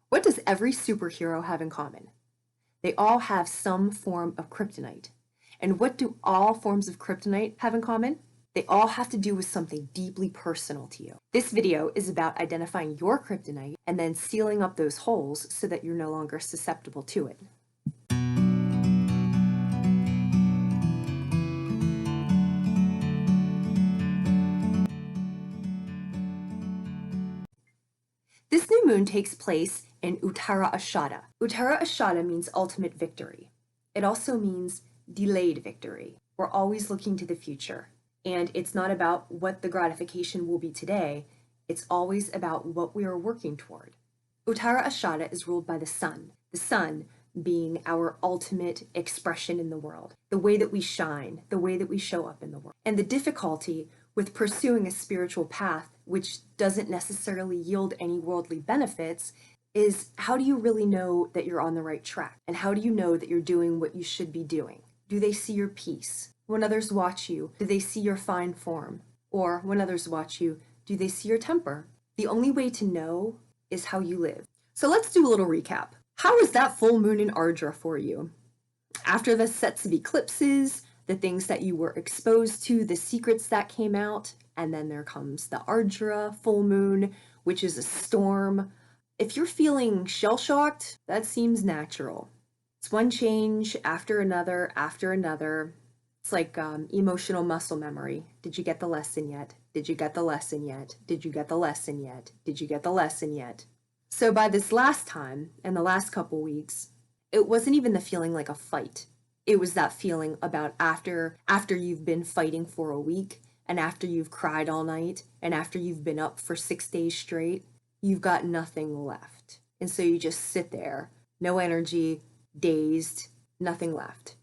What does every superhero have in common? They all have some form of kryptonite. And what do all forms of kryptonite have in common? They all have to do with something deeply personal to you. This video is about identifying your kryptonite and then sealing up those holes so that you're no longer susceptible to it. This new moon takes place in Uttara Ashada. Uttara Ashada means ultimate victory. It also means delayed victory. We're always looking to the future. And it's not about what the gratification will be today. It's always about what we are working toward. Uttara Ashada is ruled by the sun being our ultimate expression in the world, the way that we shine, the way that we show up in the world. And the difficulty with pursuing a spiritual path, which doesn't necessarily yield any worldly benefits, is how do you really know that you're on the right track? And how do you know that you're doing what you should be doing? Do they see your peace? When others watch you, do they see your fine form? Or when others watch you, do they see your temper? The only way to know is how you live. So let's do a little recap. How was that full moon in Ardra for you? After the sets of eclipses, the things that you were exposed to, the secrets that came out, and then there comes the Ardra full moon, which is a storm. If you're feeling shell-shocked, that seems natural. It's one change after another after another. It's like emotional muscle memory. Did you get the lesson yet? Did you get the lesson yet? Did you get the lesson yet? Did you get the lesson yet? So by this last time, and the last couple weeks, it wasn't even the feeling like a fight. It was that feeling about after you've been fighting for a week, and after you've cried all night, and after you've been up for 6 days straight, you've got nothing left. And so you just sit there, no energy, dazed, nothing left.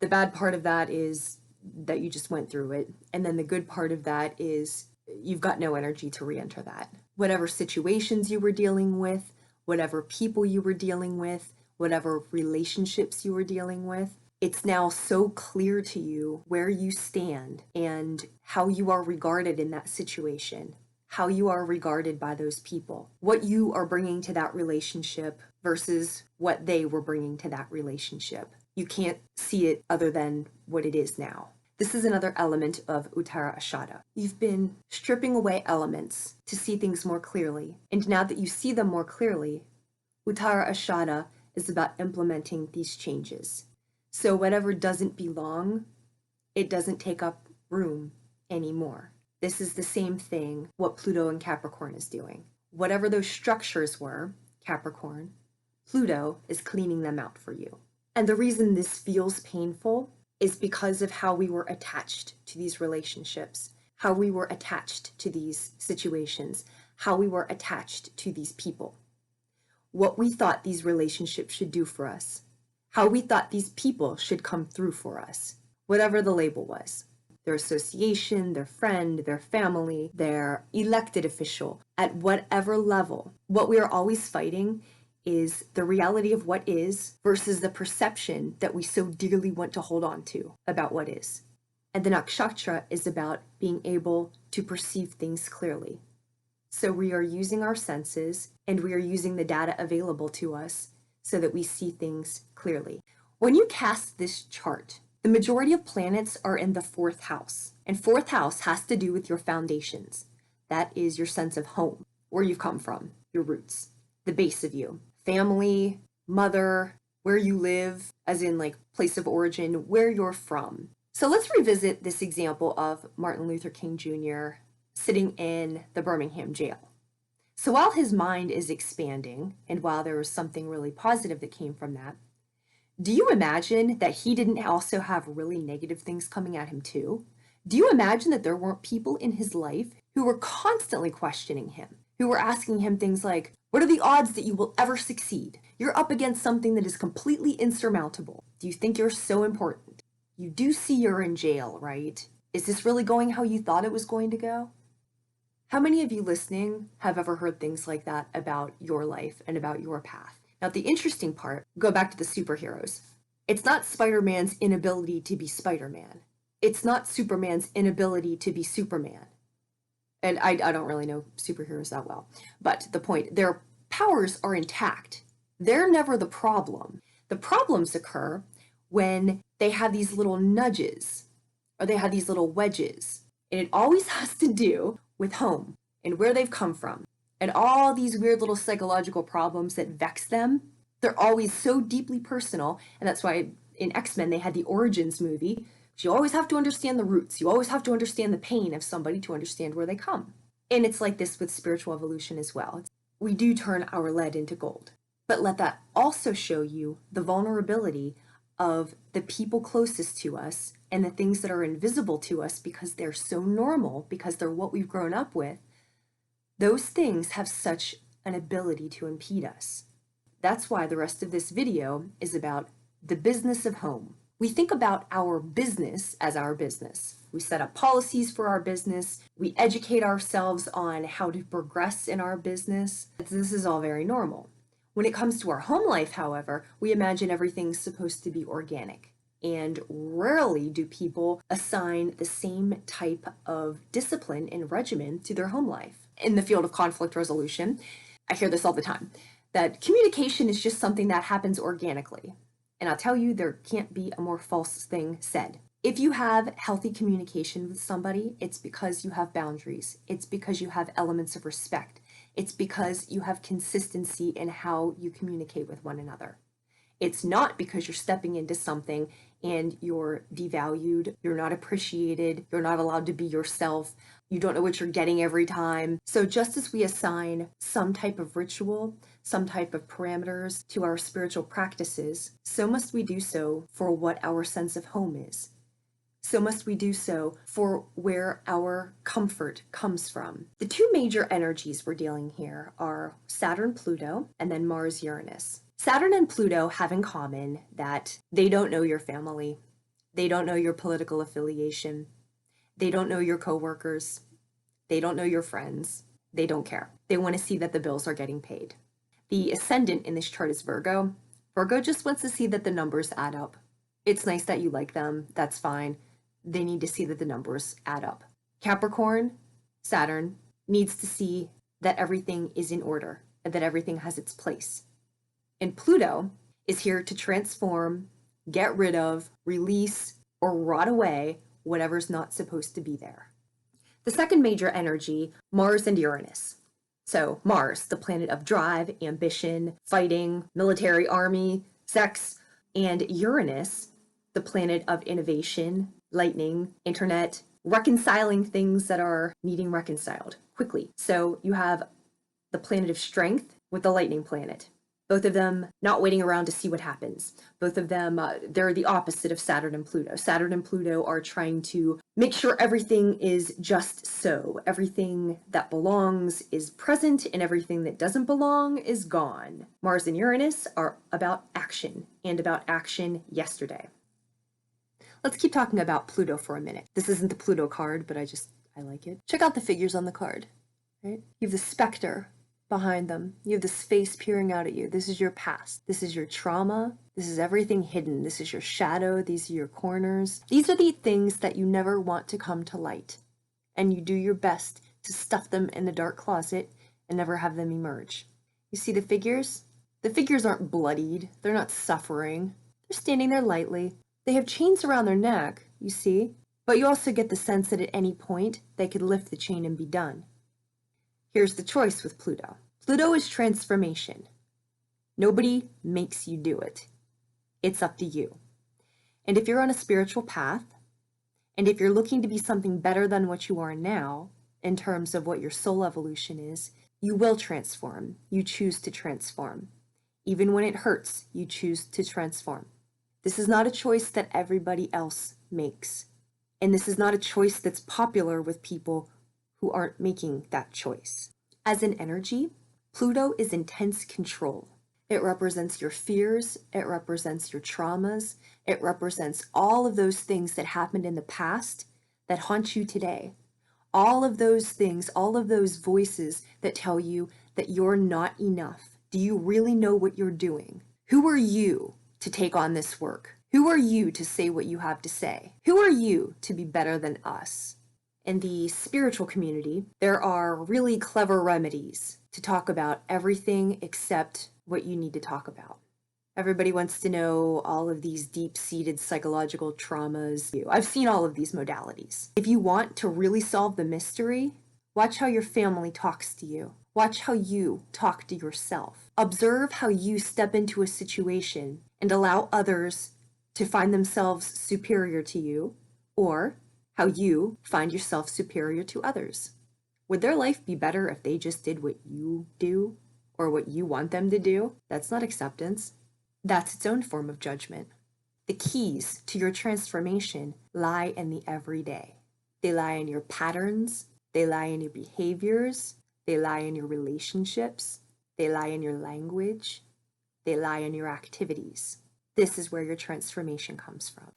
The bad part of that is that you just went through it. And then the good part of that is you've got no energy to re-enter that. Whatever situations you were dealing with, whatever people you were dealing with, whatever relationships you were dealing with, it's now so clear to you where you stand and how you are regarded in that situation, how you are regarded by those people, what you are bringing to that relationship versus what they were bringing to that relationship. You can't see it other than what it is now. This is another element of Uttara Ashada. You've been stripping away elements to see things more clearly. And now that you see them more clearly, Uttara Ashada is about implementing these changes. So whatever doesn't belong, it doesn't take up room anymore. This is the same thing what Pluto and Capricorn is doing. Whatever those structures were, Capricorn, Pluto is cleaning them out for you. And the reason this feels painful is because of how we were attached to these relationships, how we were attached to these situations, how we were attached to these people, what we thought these relationships should do for us, how we thought these people should come through for us, whatever the label was. Their association, their friend, their family, their elected official, at whatever level. What we are always fighting is the reality of what is versus the perception that we so dearly want to hold on to about what is. And the Nakshatra is about being able to perceive things clearly. So we are using our senses and we are using the data available to us so that we see things clearly. When you cast this chart, the majority of planets are in the 4th house. And 4th house has to do with your foundations. That is your sense of home, where you've come from, your roots, the base of you. Family, mother, where you live, as in like place of origin, where you're from. So let's revisit this example of Martin Luther King Jr. sitting in the Birmingham jail. So while his mind is expanding, and while there was something really positive that came from that, do you imagine that he didn't also have really negative things coming at him too? Do you imagine that there weren't people in his life who were constantly questioning him, who were asking him things like, what are the odds that you will ever succeed? You're up against something that is completely insurmountable. Do you think you're so important? You do see you're in jail, right? Is this really going how you thought it was going to go? How many of you listening have ever heard things like that about your life and about your path? Now, the interesting part, go back to the superheroes. It's not Spider-Man's inability to be Spider-Man. It's not Superman's inability to be Superman. And I don't really know superheroes that well. But the point, their powers are intact. They're never the problem. The problems occur when they have these little nudges or they have these little wedges. And it always has to do with home and where they've come from. And all these weird little psychological problems that vex them, they're always so deeply personal. And that's why in X-Men they had the Origins movie. You always have to understand the roots. You always have to understand the pain of somebody to understand where they come. And it's like this with spiritual evolution as well. We do turn our lead into gold. But let that also show you the vulnerability of the people closest to us and the things that are invisible to us because they're so normal, because they're what we've grown up with. Those things have such an ability to impede us. That's why the rest of this video is about the business of home. We think about our business as our business. We set up policies for our business. We educate ourselves on how to progress in our business. This is all very normal. When it comes to our home life, however, we imagine everything's supposed to be organic. And rarely do people assign the same type of discipline and regimen to their home life. In the field of conflict resolution, I hear this all the time, that communication is just something that happens organically. And I'll tell you, there can't be a more false thing said. If you have healthy communication with somebody, it's because you have boundaries. It's because you have elements of respect. It's because you have consistency in how you communicate with one another. It's not because you're stepping into something and you're devalued, you're not appreciated, you're not allowed to be yourself, you don't know what you're getting every time. So just as we assign some type of ritual, some type of parameters to our spiritual practices, so must we do so for what our sense of home is. So must we do so for where our comfort comes from. The two major energies we're dealing here are Saturn, Pluto, and then Mars, Uranus. Saturn and Pluto have in common that they don't know your family. They don't know your political affiliation. They don't know your coworkers. They don't know your friends. They don't care. They want to see that the bills are getting paid. The ascendant in this chart is Virgo. Virgo just wants to see that the numbers add up. It's nice that you like them. That's fine. They need to see that the numbers add up. Capricorn, Saturn, needs to see that everything is in order and that everything has its place. And Pluto is here to transform, get rid of, release, or rot away whatever's not supposed to be there. The second major energy, Mars and Uranus. So Mars, the planet of drive, ambition, fighting, military, army, sex, and Uranus, the planet of innovation, lightning, internet, reconciling things that are needing reconciled quickly. So you have the planet of strength with the lightning planet. Both of them not waiting around to see what happens. Both of them, they're the opposite of Saturn and Pluto. Saturn and Pluto are trying to make sure everything is just so. Everything that belongs is present and everything that doesn't belong is gone. Mars and Uranus are about action and about action yesterday. Let's keep talking about Pluto for a minute. This isn't the Pluto card, but I like it. Check out the figures on the card, right? You have the specter behind them. You have this face peering out at you. This is your past. This is your trauma. This is everything hidden. This is your shadow. These are your corners. These are the things that you never want to come to light. And you do your best to stuff them in the dark closet and never have them emerge. You see the figures? The figures aren't bloodied. They're not suffering. They're standing there lightly. They have chains around their neck, you see, but you also get the sense that at any point they could lift the chain and be done. Here's the choice with Pluto. Pluto is transformation. Nobody makes you do it. It's up to you. And if you're on a spiritual path, and if you're looking to be something better than what you are now, in terms of what your soul evolution is, you will transform. You choose to transform. Even when it hurts, you choose to transform. This is not a choice that everybody else makes. And this is not a choice that's popular with people who aren't making that choice. As an energy, Pluto is intense control. It represents your fears, it represents your traumas, it represents all of those things that happened in the past that haunt you today. All of those things, all of those voices that tell you that you're not enough. Do you really know what you're doing? Who are you to take on this work? Who are you to say what you have to say? Who are you to be better than us? In the spiritual community, there are really clever remedies to talk about everything except what you need to talk about. Everybody wants to know all of these deep-seated psychological traumas. I've seen all of these modalities. If you want to really solve the mystery, watch how your family talks to you. Watch how you talk to yourself. Observe how you step into a situation and allow others to find themselves superior to you, or how you find yourself superior to others. Would their life be better if they just did what you do or what you want them to do? That's not acceptance. That's its own form of judgment. The keys to your transformation lie in the everyday. They lie in your patterns, they lie in your behaviors, they lie in your relationships, they lie in your language, they lie in your activities. This is where your transformation comes from.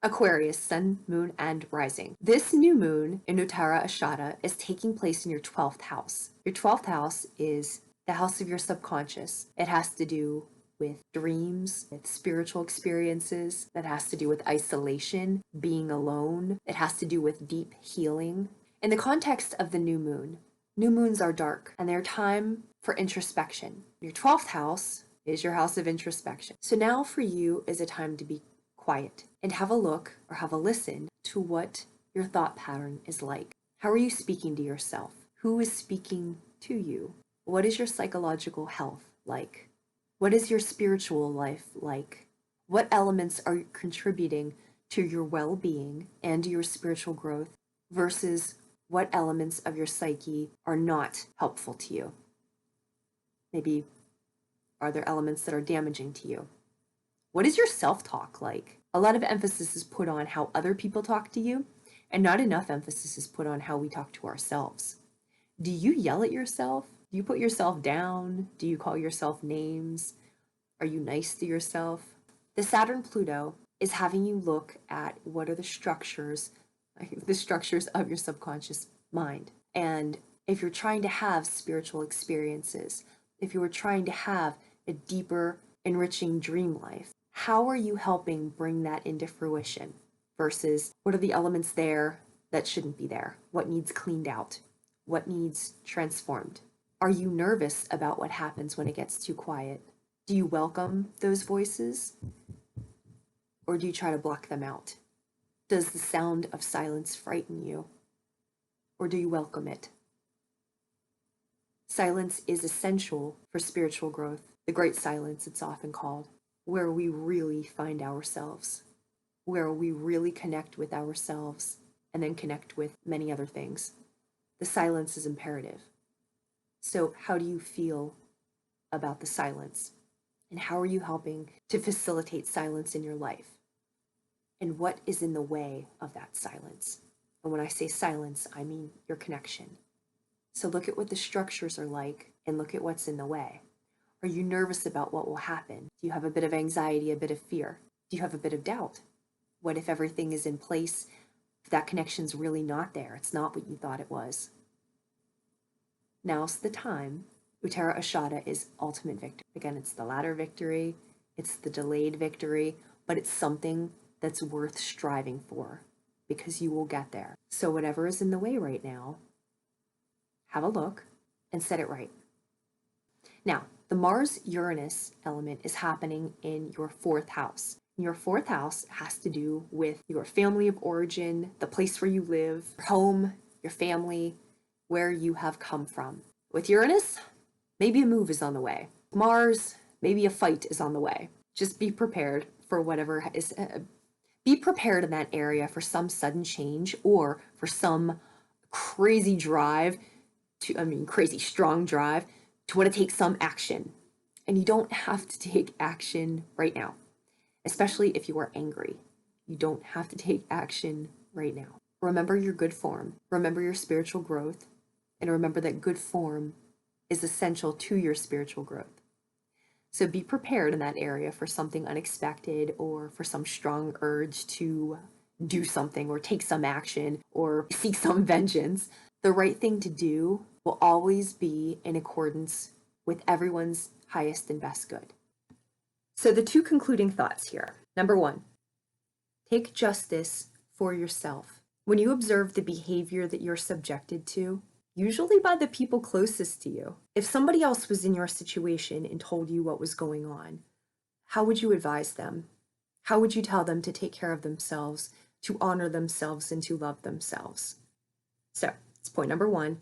Aquarius, Sun, Moon, and Rising. This new moon in Uttara Ashada is taking place in your 12th house. Your 12th house is the house of your subconscious. It has to do with dreams, with spiritual experiences. That has to do with isolation, being alone. It has to do with deep healing. In the context of the new moons are dark and they're time for introspection. Your 12th house is your house of introspection. So now for you is a time to be quiet and have a look or have a listen to what your thought pattern is like. How are you speaking to yourself? Who is speaking to you? What is your psychological health like? What is your spiritual life like? What elements are contributing to your well-being and your spiritual growth versus what elements of your psyche are not helpful to you? Maybe are there elements that are damaging to you? What is your self-talk like? A lot of emphasis is put on how other people talk to you, and not enough emphasis is put on how we talk to ourselves. Do you yell at yourself? Do you put yourself down? Do you call yourself names? Are you nice to yourself? The Saturn-Pluto is having you look at what are the structures of your subconscious mind. And if you're trying to have spiritual experiences, if you were trying to have a deeper, enriching dream life, how are you helping bring that into fruition versus what are the elements there that shouldn't be there? What needs cleaned out? What needs transformed? Are you nervous about what happens when it gets too quiet? Do you welcome those voices? Or do you try to block them out? Does the sound of silence frighten you? Or do you welcome it? Silence is essential for spiritual growth. The great silence, it's often called, where we really find ourselves, where we really connect with ourselves and then connect with many other things. The silence is imperative. So how do you feel about the silence? And how are you helping to facilitate silence in your life? And what is in the way of that silence? And when I say silence, I mean your connection. So look at what the structures are like and look at what's in the way. Are you nervous about what will happen? Do you have a bit of anxiety, a bit of fear? Do you have a bit of doubt? What if everything is in place, if that connection's really not there? It's not what you thought it was. Now's the time. Uttara Ashada is ultimate victory. Again, it's the latter victory, it's the delayed victory, but it's something that's worth striving for because you will get there. So whatever is in the way right now, have a look and set it right. Now, the Mars-Uranus element is happening in your 4th house. Your 4th house has to do with your family of origin, the place where you live, your home, your family, where you have come from. With Uranus, maybe a move is on the way. Mars, maybe a fight is on the way. Just be prepared for whatever is, be prepared in that area for some sudden change or for some crazy drive crazy strong drive to want to take some action. And you don't have to take action right now, especially if you are angry. You don't have to take action right now. Remember your good form, remember your spiritual growth, and remember that good form is essential to your spiritual growth. So be prepared in that area for something unexpected or for some strong urge to do something or take some action or seek some vengeance. The right thing to do will always be in accordance with everyone's highest and best good. So the 2 concluding thoughts here. Number 1, Take justice for yourself. When you observe the behavior that you're subjected to, usually by the people closest to you, if somebody else was in your situation and told you what was going on, how would you advise them? How would you tell them to take care of themselves, to honor themselves, and to love themselves? So, it's point number one.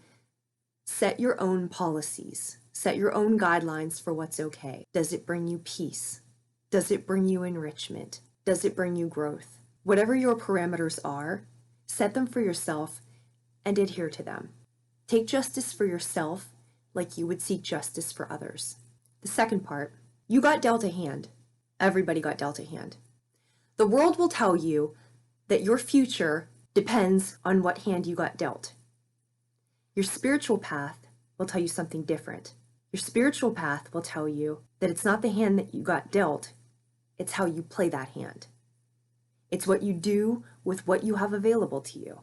Set your own policies. Set your own guidelines for what's okay. Does it bring you peace? Does it bring you enrichment? Does it bring you growth? Whatever your parameters are, set them for yourself and adhere to them. Take justice for yourself like you would seek justice for others. The second part, you got dealt a hand. Everybody got dealt a hand. The world will tell you that your future depends on what hand you got dealt. Your spiritual path will tell you something different. Your spiritual path will tell you that it's not the hand that you got dealt, it's how you play that hand. It's what you do with what you have available to you.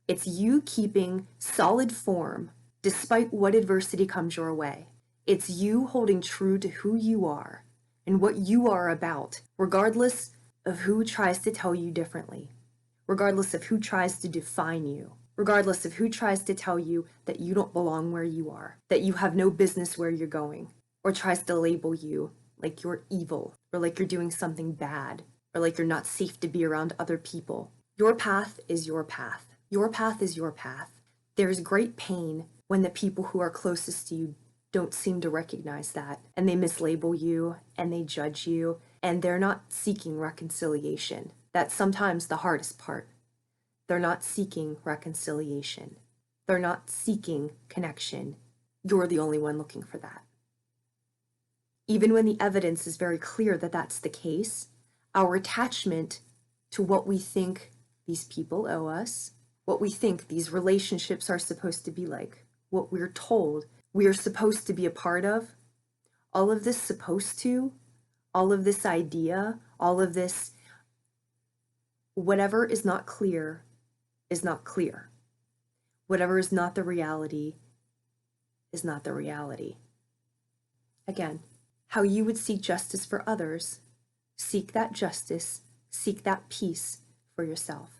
It's you keeping solid form despite what adversity comes your way. It's you holding true to who you are and what you are about, regardless of who tries to tell you differently, regardless of who tries to define you, regardless of who tries to tell you that you don't belong where you are, that you have no business where you're going, or tries to label you like you're evil, or like you're doing something bad, or like you're not safe to be around other people. Your path is your path. Your path is your path. There's great pain when the people who are closest to you don't seem to recognize that, and they mislabel you, and they judge you, and they're not seeking reconciliation. That's sometimes the hardest part. They're not seeking reconciliation. They're not seeking connection. You're the only one looking for that. Even when the evidence is very clear that that's the case, our attachment to what we think these people owe us, what we think these relationships are supposed to be like, what we're told we are supposed to be a part of, all of this supposed to, all of this idea, all of this, whatever is not clear is not clear. Whatever is not the reality is not the reality. Again, how you would seek justice for others, seek that justice, seek that peace for yourself.